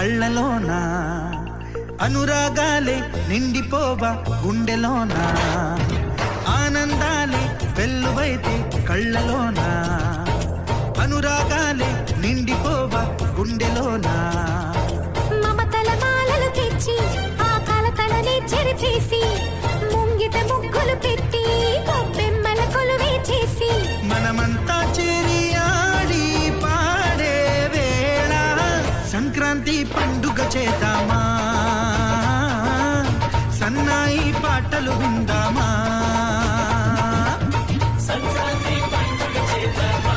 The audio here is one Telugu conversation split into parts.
కళ్ళలోన అనురాగాలే నిండిపోవా గుండెలోన ఆనందాలే వెల్లువైతే కళ్ళలోన అనురాగాలే నిండిపోవా గుండెలోన మమతల మాలలు తెచ్చి ఆ కలతలని చెరిపేసి ముంగిట ముగ్గులు పెట్టి గొబ్బెమ్మల కొలువే చేసి మనమంతా చేరి ఆడి పాడే వేళ సంక్రాంతి పండుగ చేద్దామా సన్నాయి పాటలు విందామా సంక్రాంతి పండుగ చేద్దామా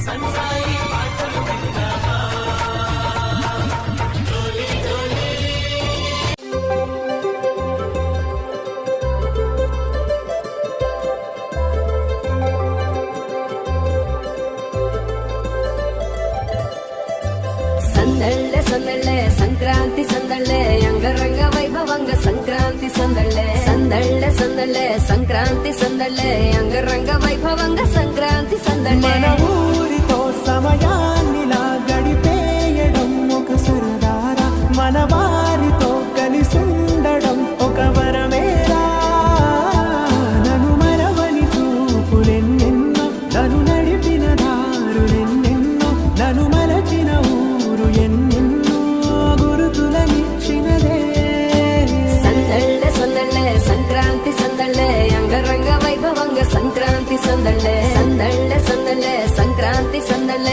సన్నాయి పాటలు విందామా డోలి డోలి సందళ్ళ సందళ్ళ సంక్రాంతి సందళ్ళ అంగరంగ వైభవంగ సంక్రాంతి సందళ్ళ సందళ్ళ సందళ్ళ సంక్రాంతి సందళ్ళ అంగరంగ వైభవంగ సంక్రాంతి సందళ్ళ మన ఊరితో సమయాన్నిలా గడిపేయడం ఒక సరదారా మన వారితో కలిసుండడం ఒక వరమేరా నన్ను మరవని చూపులెన్నెన్నో నన్ను నడిపిన దారులెన్నెన్నో నన్ను మరచిన ఊరు ఎన్నెన్నో గురుతులనిచ్చినదే సందళ్ళ సందళ్ళ సంక్రాంతి సందళ్ళ అంగరంగ వైభవంగ సంక్రాంతి సందళ్ళ సందళ్ళ సందళ్ళ సంక్రాంతి సందళ్ళ